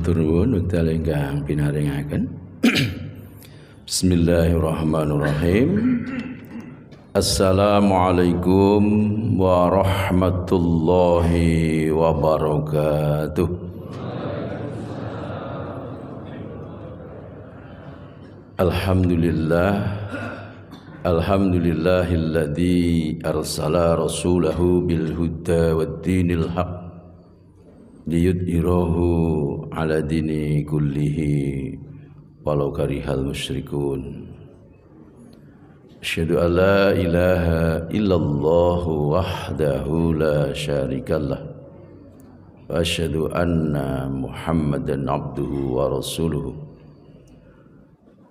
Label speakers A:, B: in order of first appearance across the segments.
A: Matur nuwun wekdal ingkang pinaringaken. Bismillahirrahmanirrahim. Assalamualaikum warahmatullahi wabarakatuh. Alhamdulillahilladzi arsala rasulahu bil huda wad dinil haq liyudhhirahu ala dini kullihi walau karihal musyrikun. Asyhadu an la ilaha illallah wahdahu la syarikalah wa asyhadu anna Muhammadan abduhu wa rasuluhu.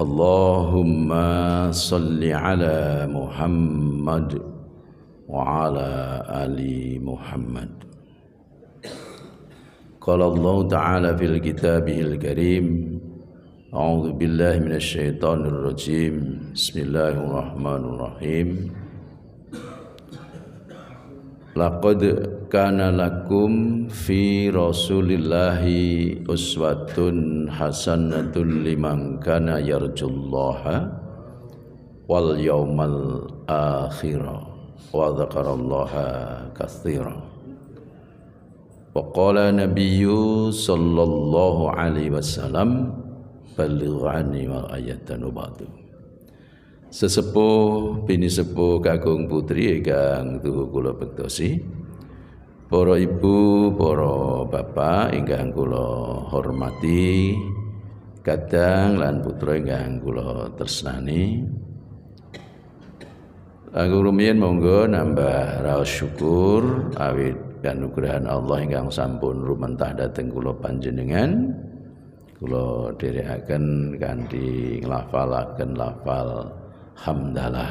A: Allahumma salli ala Muhammad wa ala ali Muhammad. Qala Allah Ta'ala fil kitabihil karim. A'udzu billahi minasy syaithanir rajim. Bismillahirrahmanirrahim. Laqad kana lakum fi Rasulillahi uswatun hasanatun liman kana yarjullaha wal yawmal akhir wa dzakarallaha katsiran. Wa qala nabiyyu sallallahu alaihi wasallam baligh anni wal ayatan ba'du. Sesepuh bini sepuh kakung putri ingkang tuhu kula bektosi, para ibu, para bapak ingkang kula hormati, kadang lan putra ingkang kula tresnani. Aku rumiyin monggo nambah raos syukur awit kanugrahan Allah ingkang sampun rumentah dhateng kula panjenengan. Kula dherekaken kanthi nglafalaken lafal hamdalah.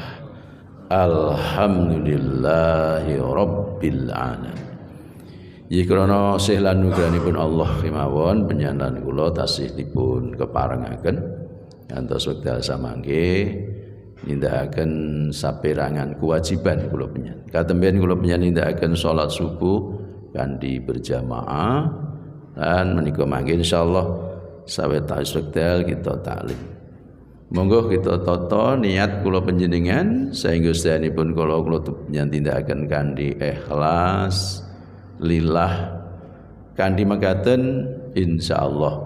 A: Alhamdulillahi rabbil alamin. Iki krana sih lan nugrahanipun Allah kemawon panjenengan kula tasih dipun keparengaken ngantos wekdal samangke nindakaken saperangan kewajiban kula panjenengan. Katemben kula panjenengan nindakaken salat subuh kanthi berjamaah lan menika mangke insyaallah sawetawis wekdal kita taklim. Monggo kita tata niat kula panjenengan saengga sedayanipun kula panjenengan tindakaken kanthi ikhlas lillah kanthi mekaten insyaallah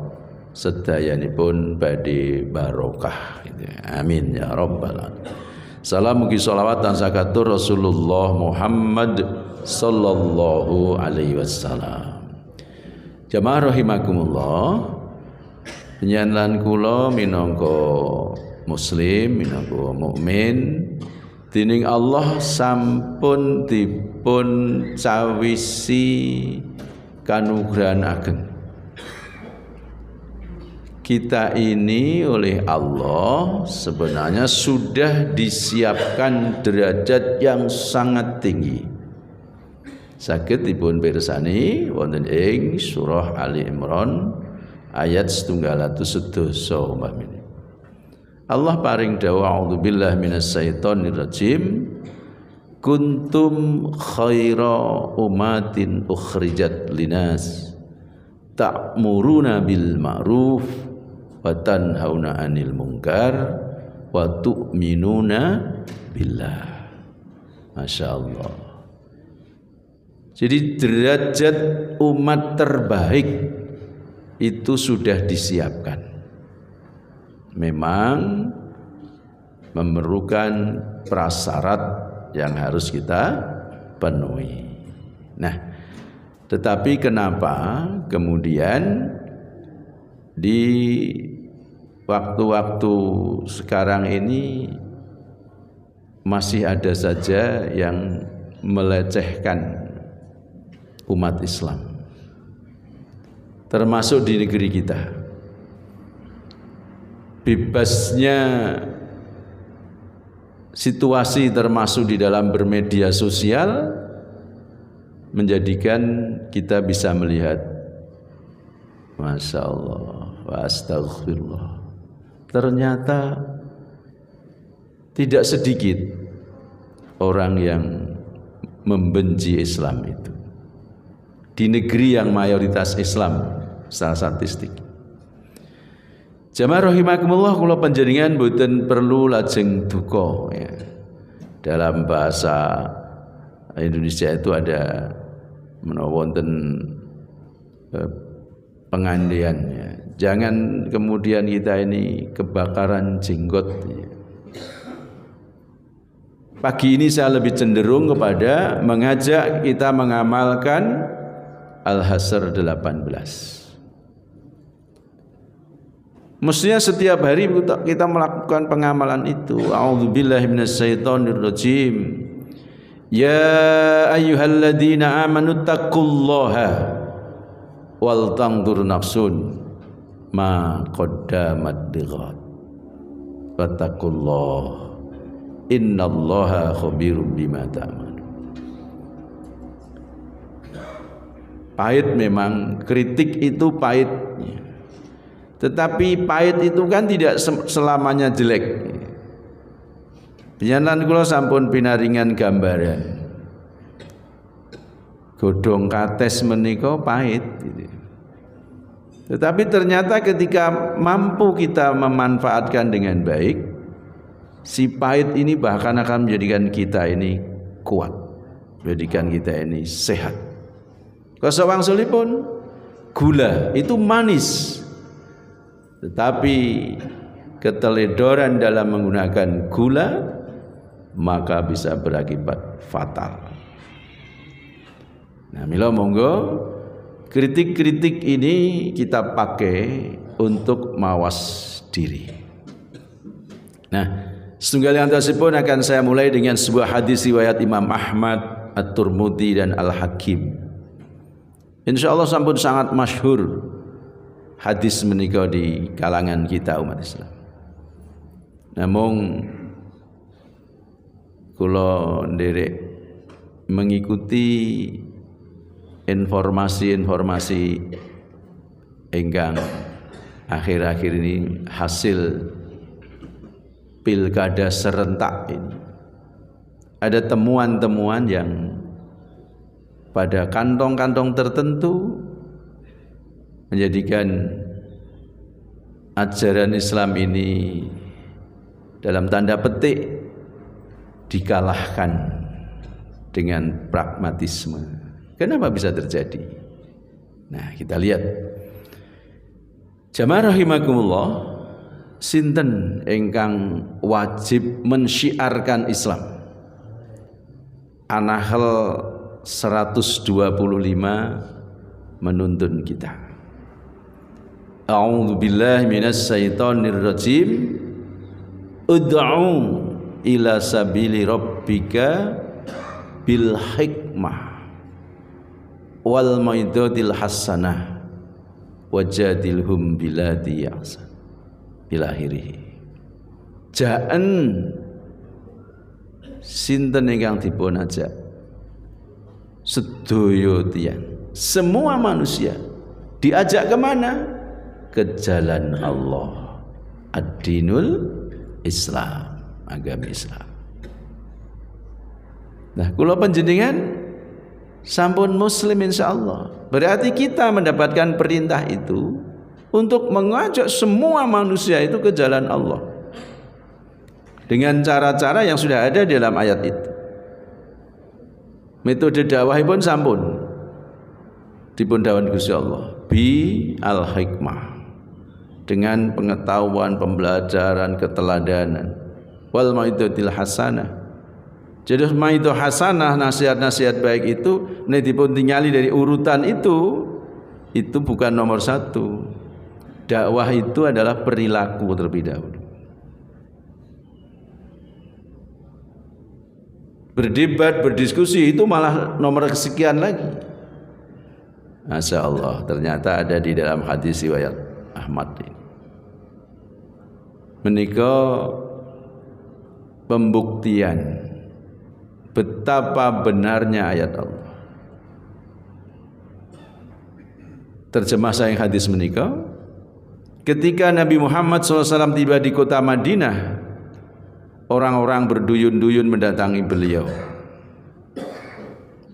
A: sedayanipun badhe barokah. Amin ya rabbal alamin. Salam mugi sholawat tansah katur Rasulullah Muhammad sallallahu alaihi wasallam. Jamaah rahimakumullah, panjenengan kula minangka muslim, minangka mukmin, dening Allah sampun dipun cawisi kanugrahan ageng. Kita ini oleh Allah sebenarnya sudah disiapkan derajat yang sangat tinggi. Saged dipun pirsani wonten ing surah Ali Imran ayat 1sedasa umpamine. Allah paring dawuh a'udzubillahi minasyaitonir rajim. Kuntum khaira ummatin ukhrijat linas ta'muruna bil ma'ruf wa tanhauna 'anil munkar wa tu'minuna billah. Masyaallah. Jadi derajat umat terbaik itu sudah disiapkan. Memang memerlukan prasyarat yang harus kita penuhi. Nah, tetapi kenapa kemudian di waktu-waktu sekarang ini masih ada saja yang melecehkan umat Islam, termasuk di negeri kita. Bebasnya situasi termasuk di dalam bermedia sosial menjadikan kita bisa melihat, Masya Allah wa astaghfirullah, ternyata tidak sedikit orang yang membenci Islam itu. Di negeri yang mayoritas Islam secara statistik. Jamaah rahimakumullah, kula panjenengan boten perlu lajeng duka ya. Dalam bahasa Indonesia itu ada menawa wonten pengandian ya. Jangan kemudian kita ini kebakaran jenggot ya. Pagi ini saya lebih cenderung kepada mengajak kita mengamalkan Al-Hasr 18. Mestinya setiap hari kita melakukan pengamalan itu. A'udzubillahi minasyaitonirrajim. Ya ayyuhalladzina amanu taqullaha wal tanzur nafsun ma qaddamat lighad. Wattaqullah innallaha khabirum bima ta'malun. Pahit memang, kritik itu pahit. Tetapi pahit itu kan tidak selamanya jelek. Panjenengan kula sampun pinaringan gambaran. Godhong kates menika pahit. Tetapi ternyata ketika mampu kita memanfaatkan dengan baik, si pahit ini bahkan akan menjadikan kita ini kuat, menjadikan kita ini sehat. Kasawangsulipun gula itu manis, tetapi keteledoran dalam menggunakan gula maka bisa berakibat fatal. Nah, mila monggo kritik-kritik ini kita pakai untuk mawas diri. Nah, setunggal yang tersebut akan saya mulai dengan sebuah hadis riwayat Imam Ahmad, At-Tirmidzi dan Al-Hakim. Insyaallah sampun sangat masyhur hadis menika di kalangan kita umat Islam. Namun kula nderek mengikuti informasi-informasi ingkang akhir-akhir ini hasil pilkada serentak ini. Ada temuan-temuan yang pada kantong-kantong tertentu menjadikan ajaran Islam ini dalam tanda petik dikalahkan dengan pragmatisme. Kenapa bisa terjadi? Nah, kita lihat. Jamaah rahimakumullah, sinten ingkang wajib mensyiarkan Islam? An-Nahl 125 menuntun kita. A'udzubillahi minasyaitonirrajim. Ud'u ila sabili rabbika bil hikmah wal mau'izatil hasanah wajadilhum billati ahsan ila akhirih. Ja'an sinten ingkang dipun ajak sedaya tiyang, semua manusia diajak kemana? Ke jalan Allah, ad-dinul Islam, agama Islam. Nah, kula panjenengan sampun muslim insyaallah. Berarti kita mendapatkan perintah itu untuk mengajak semua manusia itu ke jalan Allah dengan cara-cara yang sudah ada di dalam ayat itu. Metode dakwahipun sampun dipun dawuh Gusti Allah bi al hikmah, dengan pengetahuan, pembelajaran, keteladanan, wal mau'izatil hasanah. Jadi mau'izah hasanah, nasihat-nasihat baik itu nek dipun tingali dari urutan itu bukan nomor satu. Dakwah itu adalah perilaku terlebih dahulu. Berdebat, berdiskusi itu malah nomor kesekian lagi. Masya Allah, ternyata ada di dalam hadis riwayat Ahmad ini. Menika pembuktian betapa benarnya ayat Allah. Terjemah saya hadis menika, ketika Nabi Muhammad SAW tiba di kota Madinah, orang-orang berduyun-duyun mendatangi beliau.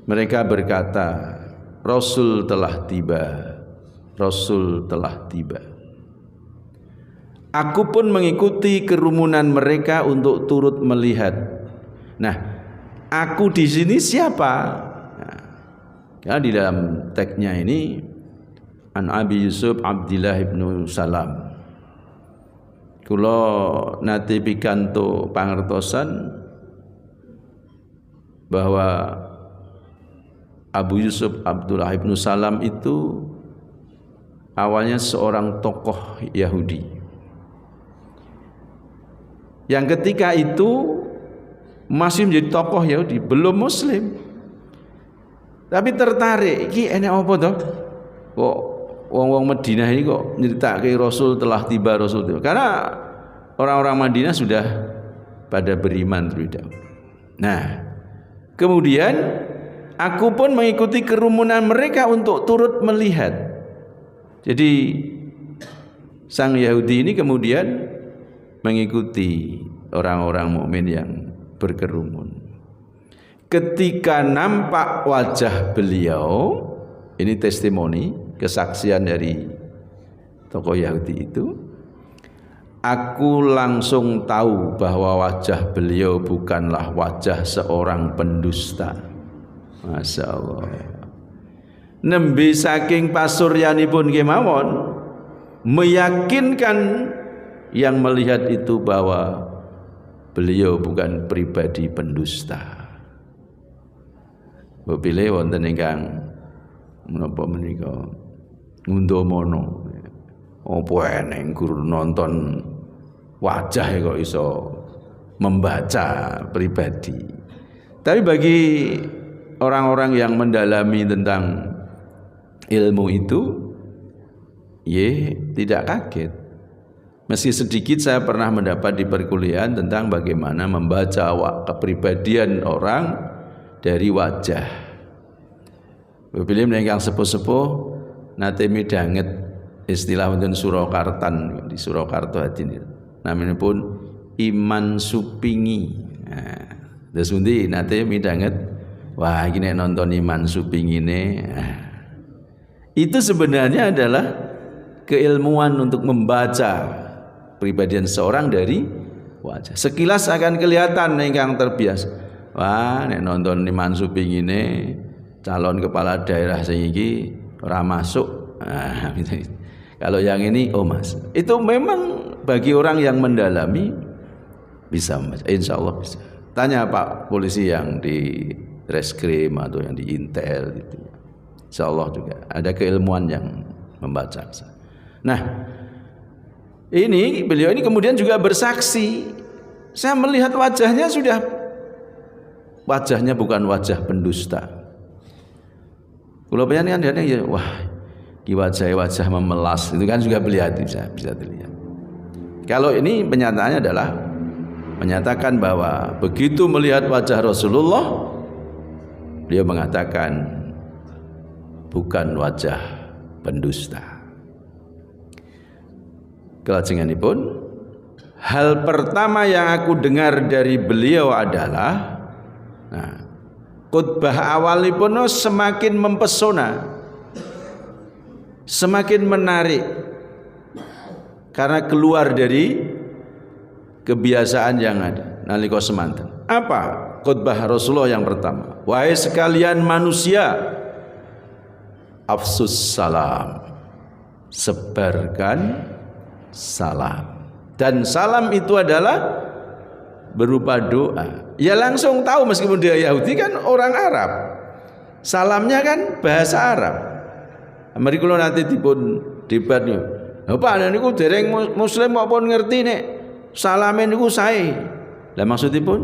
A: Mereka berkata, Rasul telah tiba, Rasul telah tiba. Aku pun mengikuti kerumunan mereka untuk turut melihat. Nah, aku di sini siapa? Nah, ya di dalam teksnya ini An Abi Yusuf Abdillah ibnu Salam. Kula nate pikanto pangertosan bahwa Abu Yusuf Abdullah ibnu Salam itu awalnya seorang tokoh Yahudi yang ketika itu masih menjadi tokoh Yahudi, belum Muslim, tapi tertarik. Iki enek apa toh? Kok wong-wong Madinah ini kok nyeritake Rasul telah tiba, Rasul tiba. Karena orang-orang Madinah sudah pada beriman terlebih dahulu. Nah, kemudian aku pun mengikuti kerumunan mereka untuk turut melihat. Jadi sang Yahudi ini kemudian mengikuti orang-orang mukmin yang berkerumun. Ketika nampak wajah beliau, ini testimoni, kesaksian dari tokoh Yahudi itu, aku langsung tahu bahwa wajah beliau bukanlah wajah seorang pendusta. Masya Allah. Nembe saking pasuryanipun kemawon meyakinkan yang melihat itu bahwa beliau bukan pribadi pendusta. Bapile wonten ingkang menapa menika ngundomono. Apa eneng guru nonton wajah kok iso membaca pribadi. Tapi bagi orang-orang yang mendalami tentang ilmu itu, tidak kaget. Meski sedikit saya pernah mendapat di perkuliahan tentang bagaimana membaca kepribadian orang dari wajah. Bapile ingkang sepuh-sepuh nate midhanget istilah wonten Surakartan di Surakarta hadine. Naminipun Iman Supingi. Nah, terus pundi nate midhanget, wah iki nek nonton Iman Supingine. Nah, itu sebenarnya adalah keilmuan untuk membaca pribadian seorang dari wajah. Sekilas akan kelihatan ingkang terbiasa. Wah, nek nonton Iman Supingine calon kepala daerah sing iki ora masuk. Nah, kalau yang ini Mas. Itu memang bagi orang yang mendalami bisa, insya Allah bisa. Tanya Pak polisi yang di Reskrim atau yang di Intel gitu. Insya Allah juga ada keilmuan yang membaca. Nah, ini beliau ini kemudian juga bersaksi, saya melihat wajahnya wajahnya bukan wajah pendusta. Kalau penyanyi kan ya, wah, wajah memelas itu kan juga bisa dilihat. Kalau ini penyataannya adalah menyatakan bahwa begitu melihat wajah Rasulullah, beliau mengatakan bukan wajah pendusta. Kelajenganipun, hal pertama yang aku dengar dari beliau adalah, khutbah awalipun semakin mempesona, semakin menarik, karena keluar dari kebiasaan yang ada nalika semanten. Apa khutbah Rasulullah yang pertama? Wahai sekalian manusia, afsus salam, sebarkan salam. Dan salam itu adalah berupa doa. Ya langsung tahu meskipun dia Yahudi kan orang Arab. Salamnya kan bahasa Arab. Mari kula nanti dipun debat niku. Pak niku dereng muslim kok pun ngerti nek salame niku sae. Lah maksudipun?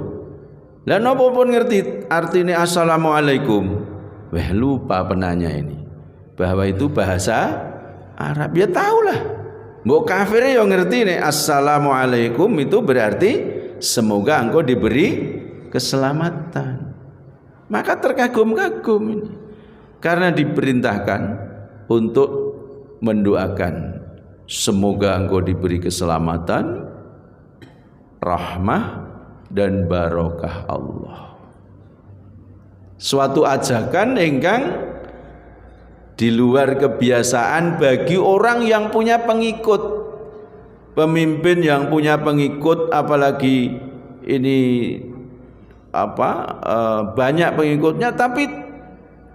A: Lah napa pun ngerti artine assalamualaikum. Wah lupa penanya ini bahwa itu bahasa Arab. Ya tahulah. Mbok kafir yang ngerti nih assalamualaikum itu berarti semoga engkau diberi keselamatan. Maka terkagum-kagum ini karena diperintahkan untuk mendoakan semoga engkau diberi keselamatan, rahmah dan barokah Allah. Suatu ajakan ingkang di luar kebiasaan bagi orang yang punya pengikut. Pemimpin yang punya pengikut, apalagi ini banyak pengikutnya, tapi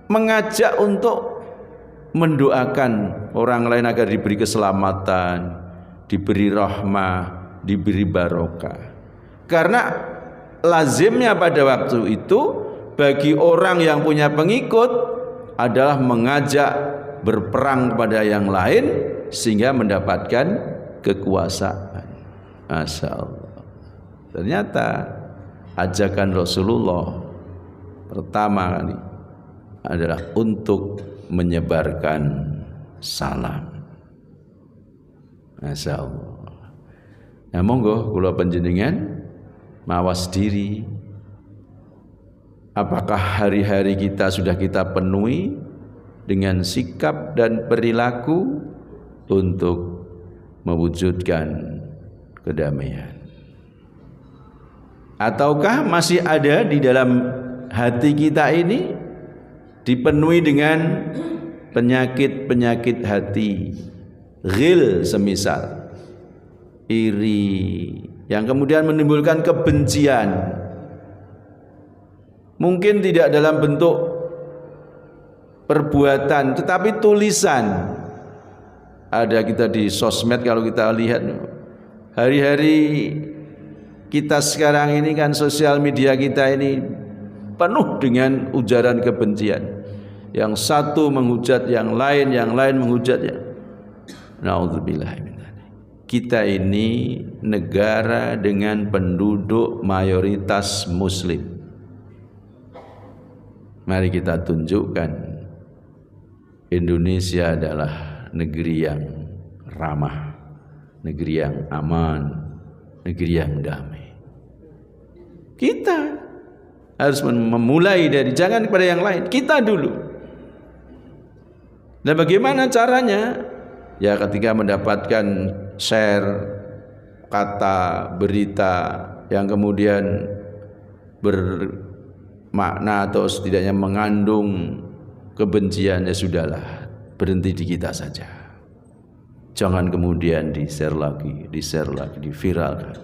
A: mengajak untuk mendoakan orang lain agar diberi keselamatan, diberi rahmah, diberi barokah. Karena lazimnya pada waktu itu bagi orang yang punya pengikut adalah mengajak berperang kepada yang lain sehingga mendapatkan kekuasaan. Masya Allah. Ternyata ajakan Rasulullah pertama kali adalah untuk menyebarkan salam. Masya Allah. Nah monggo kula panjenengan mawas diri. Apakah hari-hari kita sudah kita penuhi dengan sikap dan perilaku untuk mewujudkan kedamaian, ataukah masih ada di dalam hati kita ini dipenuhi dengan penyakit-penyakit hati, ghil semisal, iri, yang kemudian menimbulkan kebencian, mungkin tidak dalam bentuk perbuatan tetapi tulisan. Ada kita di sosmed, kalau kita lihat hari-hari kita sekarang ini kan sosial media kita ini penuh dengan ujaran kebencian. Yang satu menghujat yang lain menghujat yang. Nauzubillah min dzalik. Kita ini negara dengan penduduk mayoritas muslim. Mari kita tunjukkan Indonesia adalah negeri yang ramah, negeri yang aman, negeri yang damai. Kita harus memulai dari jangan kepada yang lain, kita dulu. Dan bagaimana caranya? Ya ketika mendapatkan share kata berita yang kemudian bermakna atau setidaknya mengandung kebencian, ya sudahlah, berhenti di kita saja. Jangan kemudian di-share lagi, diviralkan.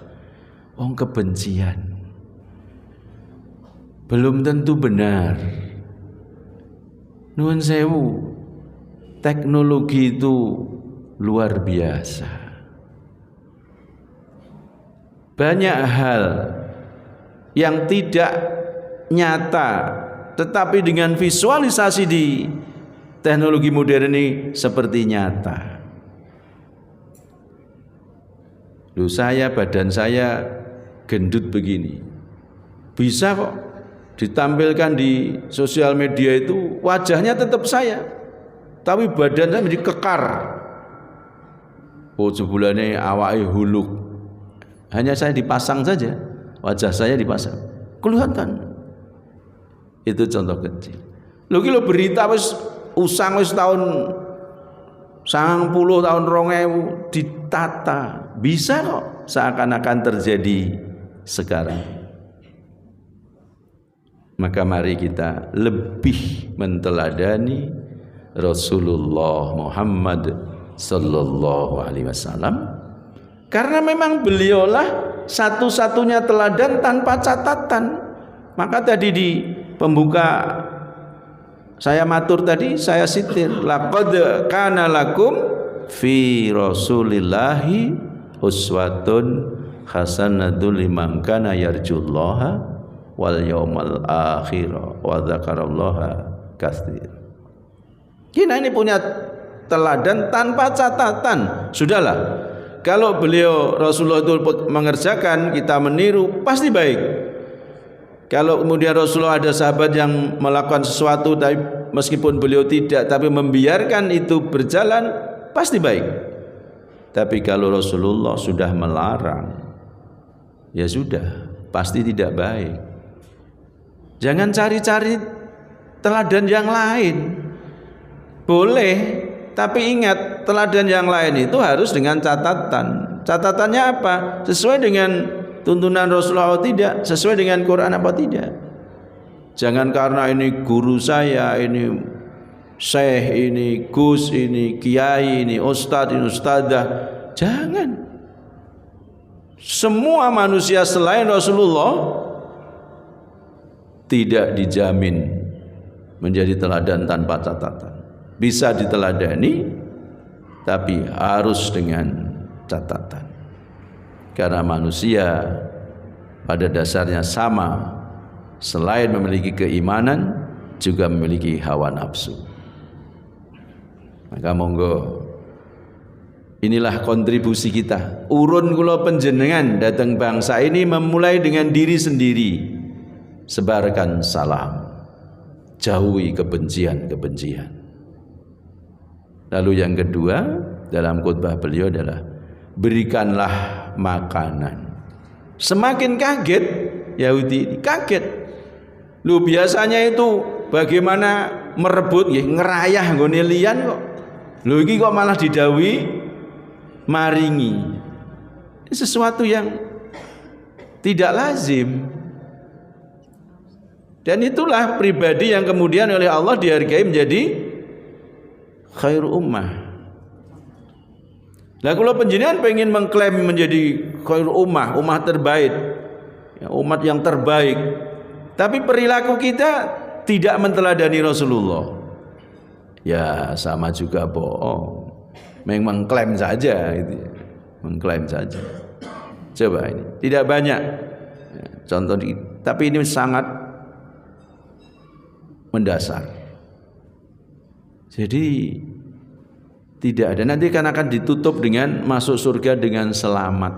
A: Kebencian belum tentu benar. Nuwun sewu, teknologi itu luar biasa. Banyak hal yang tidak nyata, tetapi dengan visualisasi di teknologi modern ini seperti nyata. Loh, badan saya gendut begini, bisa kok ditampilkan di sosial media itu, wajahnya tetap saya, tapi badan saya menjadi kekar. Sebulannya awake huluk, hanya saya dipasang saja, wajah saya dipasang, kelihatan. Itu contoh kecil. Lo berita wis usang wis tahun 90 tahun 2000 ditata, bisa kok seakan-akan terjadi sekarang. Maka mari kita lebih menteladani Rasulullah Muhammad sallallahu alaihi wasallam, karena memang beliaulah satu-satunya teladan tanpa catatan. Maka tadi di pembuka saya matur tadi, saya sitir, laqad kana lakum fi rasulillahi uswatun hasanatun liman kana yarjullaha wal yaumal akhir wa dzakarallaha katsir. Kita ini punya teladan tanpa catatan. Sudahlah, kalau beliau Rasulullah itu mengerjakan, kita meniru, pasti baik. Kalau kemudian Rasulullah ada sahabat yang melakukan sesuatu tapi meskipun beliau tidak, tapi membiarkan itu berjalan, pasti baik. Tapi kalau Rasulullah sudah melarang, ya sudah, pasti tidak baik. Jangan cari-cari teladan yang lain. Boleh, tapi ingat, teladan yang lain itu harus dengan catatan. Catatannya apa? Sesuai dengan tuntunan Rasulullah atau tidak, sesuai dengan Quran apa tidak. Jangan karena ini guru saya, ini syekh ini, gus ini, kiai ini, ustadz ini, ustadzah. Jangan. Semua manusia selain Rasulullah tidak dijamin menjadi teladan tanpa catatan. Bisa diteladani, tapi harus dengan catatan. Karena manusia pada dasarnya sama, selain memiliki keimanan juga memiliki hawa nafsu. Maka monggo, inilah kontribusi kita. Urun kula panjenengan datang bangsa ini memulai dengan diri sendiri. Sebarkan salam, jauhi kebencian-kebencian. Lalu yang kedua dalam khutbah beliau adalah berikanlah makanan. Semakin kaget Yahudi, kaget. Lu biasanya itu bagaimana merebut ngerayah nggone liyan kok. Lho iki kok malah didhawuhi maringi. Ini sesuatu yang tidak lazim. Dan itulah pribadi yang kemudian oleh Allah dihargai menjadi khairu ummah. Lah kalau panjenengan pengen mengklaim menjadi khairu ummah, ummah terbaik, ya, umat yang terbaik, tapi perilaku kita tidak menteladani Rasulullah, ya sama juga bohong. Memang mengklaim saja, itu, mengklaim saja. Coba ini tidak banyak contoh, tapi ini sangat mendasar. Jadi tidak ada, nanti kan akan ditutup dengan masuk surga dengan selamat,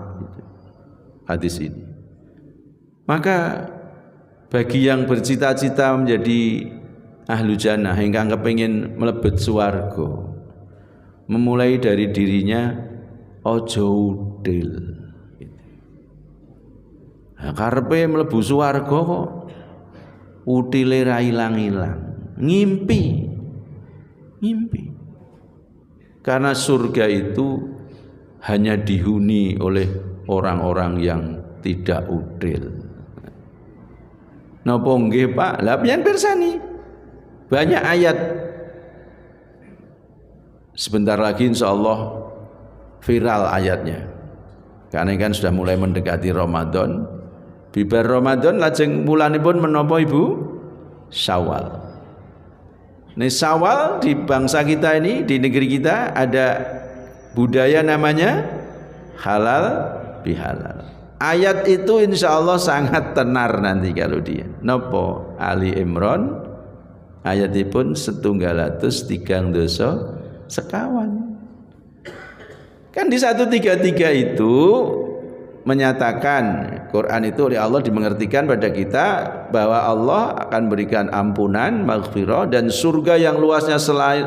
A: hadis ini. Maka bagi yang bercita-cita menjadi ahlu jannah, hingga kepengin mlebet swarga, memulai dari dirinya, ojo udil. Nah, karepe mlebu swarga kok utile ra ilang-ilang, ngimpi. Karena surga itu hanya dihuni oleh orang-orang yang tidak udil. Napa nggih Pak? Lah pian pirsani. Banyak ayat. Sebentar lagi insyaallah viral ayatnya. Karena kan sudah mulai mendekati Ramadan. Bibar Ramadan lajeng mulanipun menapa Ibu? Syawal. Ini Syawal di bangsa kita ini, di negeri kita ada budaya namanya halal bihalal. Ayat itu insya Allah sangat tenar nanti kalau dia. Nopo Ali Imran ayatipun 132 sekawan. Kan di 133 itu menyatakan, Quran itu oleh Allah dimengertikan pada kita bahwa Allah akan berikan ampunan, maghfirah, dan surga yang luasnya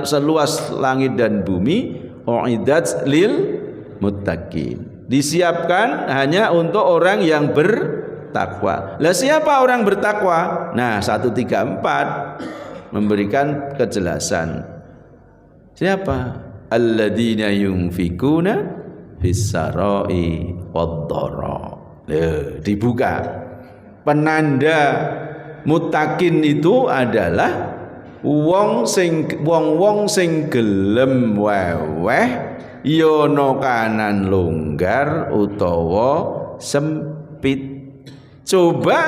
A: seluas langit dan bumi, uiddat lil muttaqin, disiapkan hanya untuk orang yang bertakwa. Lah siapa orang bertakwa? Nah 134 memberikan kejelasan. Siapa? Alladzina yunfikuna fis-sarai wad-dharra. Dibuka. Penanda mutakin itu adalah wong sing gelem weweh yono kanan longgar utawa sempit. Coba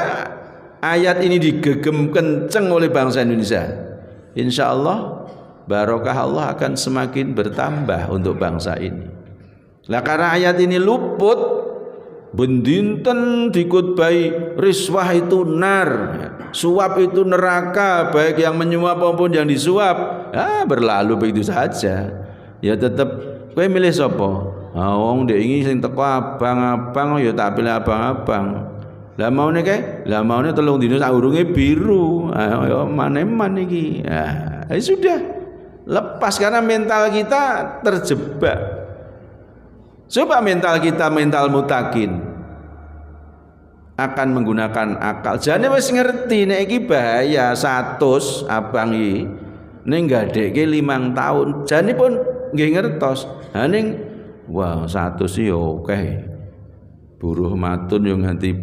A: ayat ini digegem kenceng oleh bangsa Indonesia, insya Allah barokah Allah akan semakin bertambah untuk bangsa ini. Lah karena ayat ini luput, bendinten dikutbai riswah itu nar, suap itu neraka, baik yang menyuap maupun yang disuap. Berlalu begitu saja. Ya tetap kowe milih sapa? Wong ndek iki sing teko abang-abang ya tak pilih abang-abang. Lah maune kae, lah maune 3 dina saurunge biru. Ya maneman iki. Sudah lepas karena mental kita terjebak. Coba mental kita mental mutakin, akan menggunakan akal. Jane wis ngerti nek iki bahaya 100 abang iki ning gadekke 5 tahun. Jane pun nggih ngertos. Ha ning wah 100 ya akeh. Buruh matun yo nganti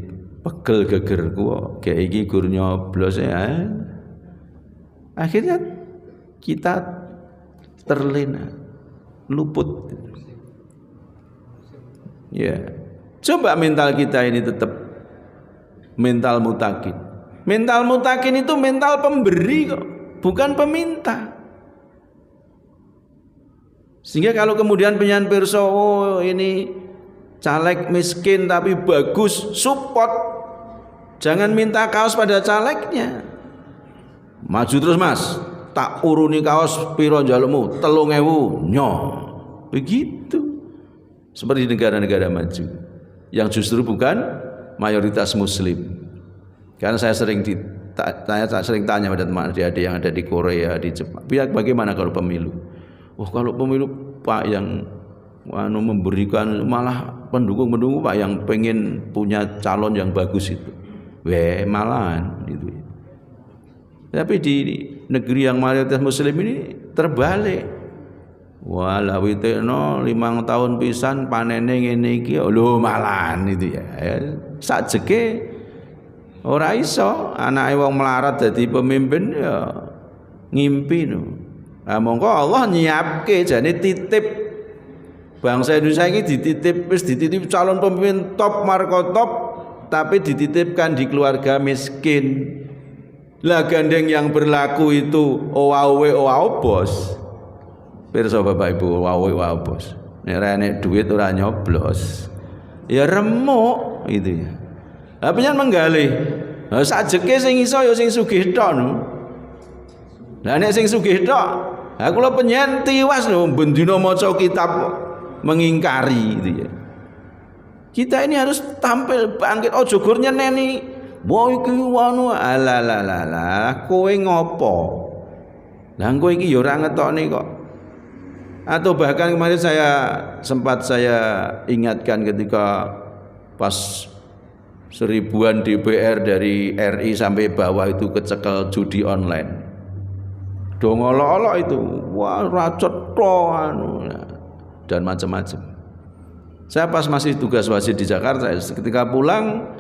A: pegel gegerku kok. Kayak iki gur nyoblos ya. Akhirnya kita terlena, luput. Ya, coba mental kita ini tetap mental mutakin. Mental mutakin itu mental pemberi kok, bukan peminta. Sehingga kalau kemudian penyanyi pirsa, oh ini caleg miskin tapi bagus, support. Jangan minta kaos pada calegnya. Maju terus mas, tak uruni kaos piro jalukmu 3.000 nyoh. Begitu. Seperti negara-negara maju yang justru bukan mayoritas muslim. Karena saya sering tanya pada teman adik-adik yang ada di Korea, di Jepang, bagaimana kalau pemilu? Kalau pemilu Pak yang memberikan malah pendukung-pendukung Pak yang pengen punya calon yang bagus itu. Malahan gitu. Tapi di negeri yang mayoritas muslim ini terbalik. Walah witekno 5 tahun pisan panene ngene iki lho malahan itu ya. Sajeke ora iso anake wong melarat dadi pemimpin ya ngimpi no. Monggo Allah nyiapke jane titip bangsa Indonesia ini dititip calon pemimpin top marko top tapi dititipkan di keluarga miskin. Lah gandeng yang berlaku itu owawe bos. Pirsa Bapak Ibu, wow bos. Nek ra enek duit ora nyoblos. Ya remuk itu ya. Lah penyen menggalih. Lah sajeke sing iso ya sing sugih tok no. Lah nek sing sugih tok, ha kula penyen tiwas lho ben dina maca kitab mengingkari gitu ya. Kita ini harus tampil bangkit aja gur nyeneni. Wah iki anu ala kowe ngopo? Lah kowe iki ya ora ngetokne kok. Atau bahkan kemarin sempat saya ingatkan ketika pas 1000-an DPR dari RI sampai bawah itu kecekel judi online. Dongolok-olok itu, wah racet dan macam-macam. Saya pas masih tugas wasit di Jakarta, ketika pulang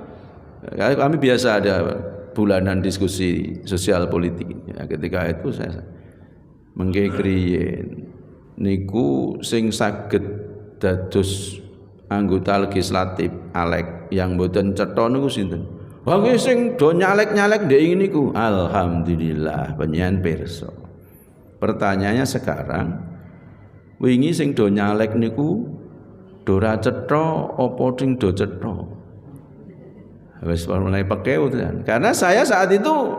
A: kami biasa ada bulanan diskusi sosial politik. Ya, ketika itu saya menggegriyen niku sing saged dados anggota legislatif alek yang mboten cetha niku sinten? Wah nggih sing do nyalek-nyalek ndek niku. Alhamdulillah panjenengan pirsa. Pertanyaannya sekarang wingi sing do nyalek niku do ra cetha apa sing do cetha? Wis mulai pekeu kan. Karena saya saat itu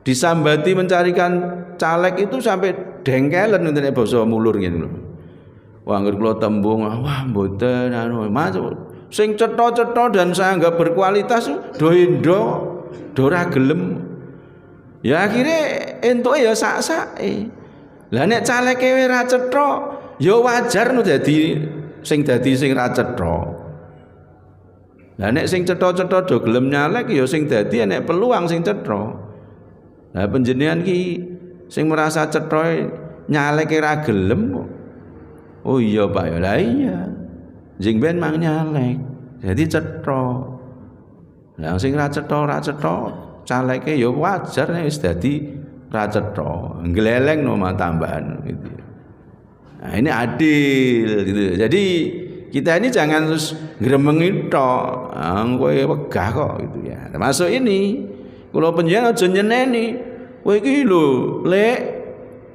A: disambati mencarikan caleg itu sampai dengkelen ngene basa mulur ngene lho. Wah anggere kula tembung, wah mboten anu, Mas sing cetha-cetha dan saya anggap berkualitas do ora gelem. Ya akhirnya entuke ya sak-sake. Lah nek caleke ora cetha, ya wajar no dadi sing ra cetha. Lah nek sing cetha-cetha do gelem nyalek ya sing dadi nek peluang sing cetha. Lah panjenengan ki sing merasa cetha nyalek ora gelem. Oh iya Pak ya. Lah iya. Jeng ben mang nyalek. Jadi cetha. Lah sing ra cetha caleke ya wajar nek wis dadi ra cetha. Gleleng no tambahan gitu. Nah, ini adil gitu. Jadi kita ini jangan terus ngremengi tok. Kowe wegah kok gitu ya. Termasuk ini kula panjenengan aja nyeneni. Kowe iki lho, Lek,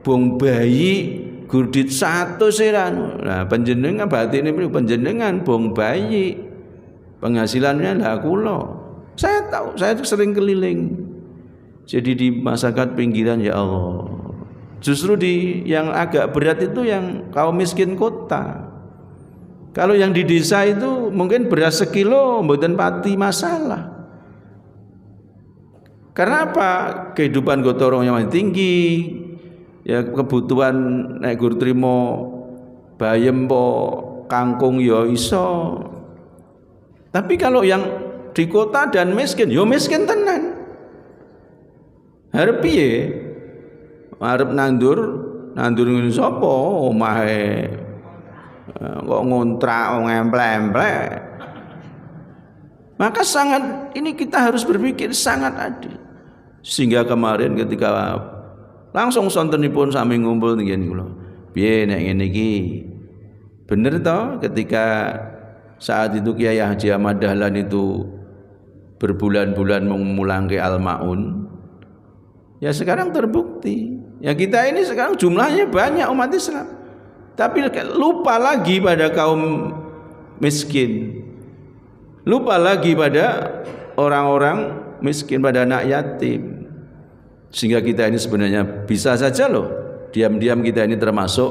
A: bong bayi gurdit 100 anu. Nah, panjenengan batine panjenengan bong bayi. Penghasilannya lah kula. Saya tahu, saya sering keliling. Jadi di masyarakat pinggiran ya Allah. Justru di yang agak berat itu yang kaum miskin kota. Kalau yang di desa itu mungkin beras sekilo mboten pati masalah. Karena apa? Kehidupan gotong-royongnya masih tinggi. Ya kebutuhan nek gur trimo bayem po kangkung ya iso. Tapi kalau yang di kota dan miskin, ya miskin tenan. Arep piye? Arep nandur ngene sapa omahe kok ngontrak ngemplek-emplek. Maka sangat ini kita harus berpikir sangat adil. Sehingga kemarin ketika Langsung sontenipun sami ngumpul nggih kula. Piye nek ngene iki? Bener toh ketika saat itu Kiai Haji Ahmad Dahlan itu berbulan-bulan memulangke Al-Maun. Ya sekarang terbukti. Ya kita ini sekarang jumlahnya banyak umat Islam. Tapi lupa lagi pada kaum miskin. Lupa lagi pada orang-orang miskin, pada anak yatim. Sehingga kita ini sebenarnya bisa saja loh, diam-diam kita ini termasuk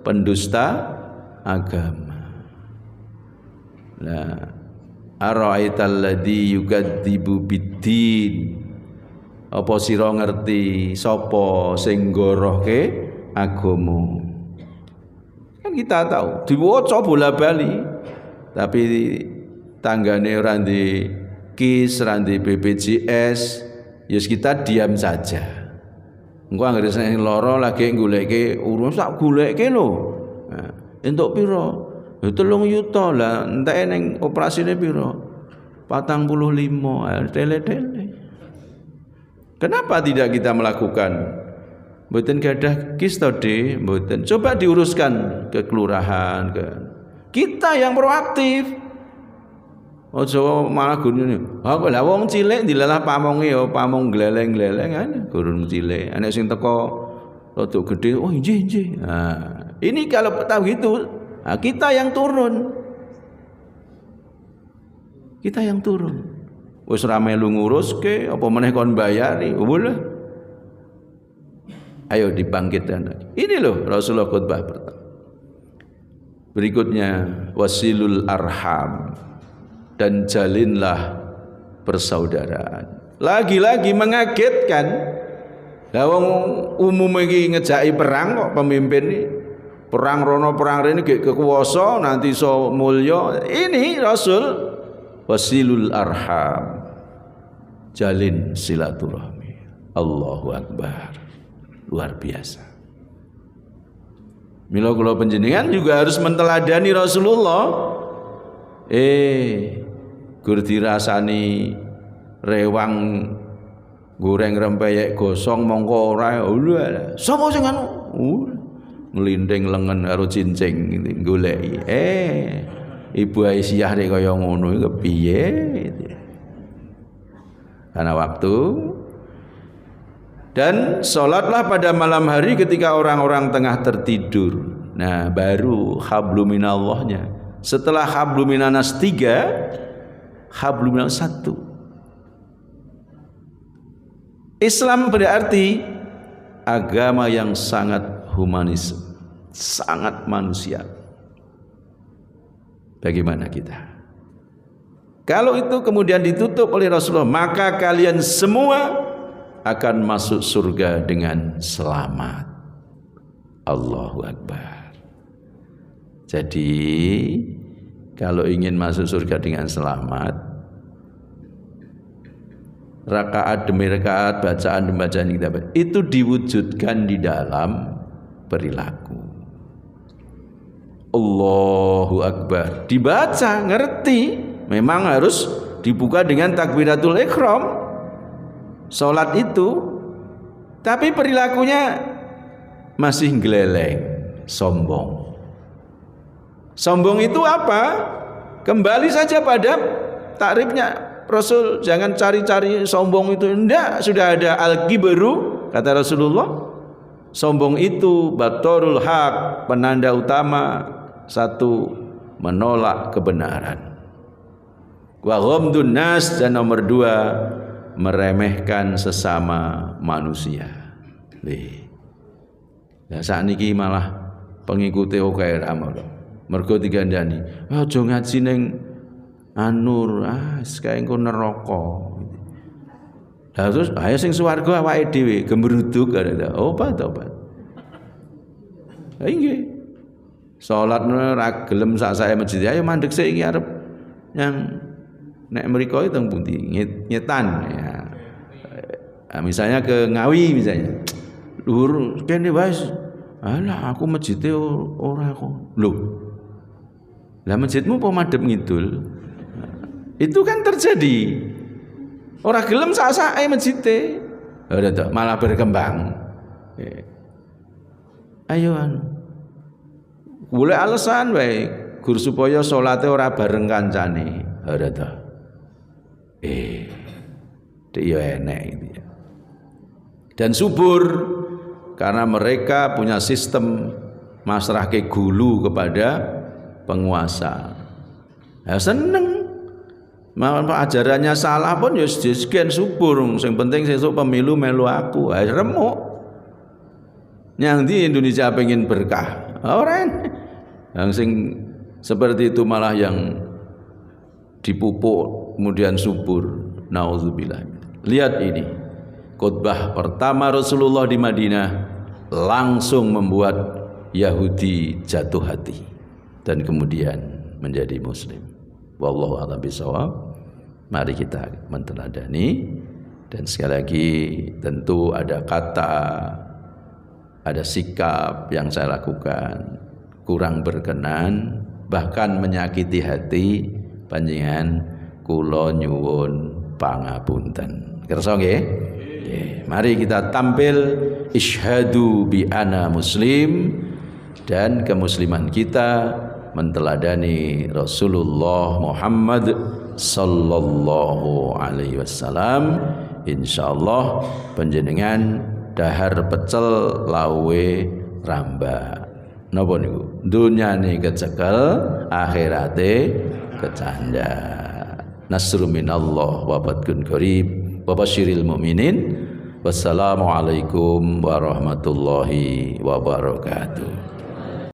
A: pendusta agama. Nah, ara'aital ladzi yukadzibu biddin. Apa sira ngerti sapa sing nggorohke agama? Kan kita tahu, diwaca bola-bali. Tapi tanggane ora ndek KIS, ora ndek BPJS, ya kita diam saja. Engko anggere sing lara lagi goleke urus tak goleke lho. Nah, entuk pira? Ya 3 juta lah, enteke ning operasine pira? 45, tele-tele. Kenapa tidak kita melakukan? Mboten gadah KIS tadi, mboten. Coba diuruskan ke kelurahan, ke kita yang proaktif. Ojo malah gune. Apa lah wong cilik dilalah pamonge ya pamong gleleng-gleleng kan gurun cilik. Anak sing teko rada gede, oh nggih. Nah, ini kalau tahu gitu, nah, kita yang turun. Kita yang turun. Wis ora melu nguruske apa meneh kon bayari. Boleh. Ayo dibangkitkan. Ini loh Rasulullah khutbah pertama. Berikutnya wasilul arham. Dan jalinlah persaudaraan. Lagi-lagi mengagetkan. Lah wong umum iki ngejaki perang kok pemimpin ini. Perang rono perang rene kekuwasa nanti iso mulya. Ini Rasul wasilul arham. Jalin silaturahmi. Allahu Akbar. Luar biasa. Mila kula panjenengan juga harus menteladani Rasulullah. Gur dirasani rewang goreng rempeyek gosong mongko ora. Sapa sing anu? Nglinding lengen karo cincing goleki. Ibu Aisyah nek kaya ngono iki kepiye? Karena waktu. Dan sholatlah pada malam hari ketika orang-orang tengah tertidur. Nah baru habluminallahnya. Setelah habluminanas 3, habluminanas 1. Islam berarti agama yang sangat humanis, sangat manusia. Bagaimana kita? Kalau itu kemudian ditutup oleh Rasulullah, maka kalian semua akan masuk surga dengan selamat. Allahu Akbar. Jadi kalau ingin masuk surga dengan selamat, rakaat demi rakaat, bacaan demi bacaan kita itu diwujudkan di dalam perilaku. Allahu Akbar. Dibaca, ngerti, memang harus dibuka dengan takbiratul ihram. Salat itu, tapi perilakunya masih geleleng, sombong. Sombong itu apa? Kembali saja pada takrifnya Rasul, jangan cari-cari sombong itu. Enggak, sudah ada al-kibru kata Rasulullah. Sombong itu batorul haq, penanda utama satu, menolak kebenaran. Wa ghamdun nas, dan nomor 2, meremehkan sesama manusia. Lah sakniki malah pengikuti OKR amal. Mergo digandani, aja ngaji ning anur, kae engko neraka. Lah terus ayo sing swarga awake dhewe gembruduk ada obat. Ha nggih. Salat ora gelem sak sae masjid, ayo mandek sik iki arep yang nek mriko itu teng pundi nyetan ya. Nah, misalnya ke Ngawi misalnya. Luhur kene wae. Alah aku masjide ora kok. Lho. Lah masjidmu apa madhep ngidul? Itu kan terjadi. Ora gelem sak-sake masjide. Malah berkembang. Ayo golek alasan wae gur supaya salate ora bareng kancane. Ora ta. Dek yo enek itu ya. Dan subur karena mereka punya sistem masrahke gulu kepada penguasa. Ya seneng. Ajarannya salah pun ya sekian subur. Yang penting sesuk pemilu melu aku. Remuk. Yang di Indonesia pengen berkah. Orang yang sing seperti itu malah yang dipupuk kemudian subur. Nauzubillah. Lihat ini. Khutbah pertama Rasulullah di Madinah langsung membuat Yahudi jatuh hati dan kemudian menjadi muslim. Wallahu a'lam bishawab. Mari kita menteladani dan sekali lagi tentu ada kata, ada sikap yang saya lakukan kurang berkenan bahkan menyakiti hati panjenengan kula nyuwun pangapunten. Kersa nggih? Mari kita tampil isyhadu bi ana muslim dan kemusliman kita menteladani Rasulullah Muhammad sallallahu alaihi wasallam. Insyaallah panjenengan dahar pecel lawe ramba. Napa niku? Dunyane kecekel, akhirate kecanda. Nasrun minallah wa fathun qarib. Wa basyiril mu'minin. Wassalamualaikum warahmatullahi wabarakatuh.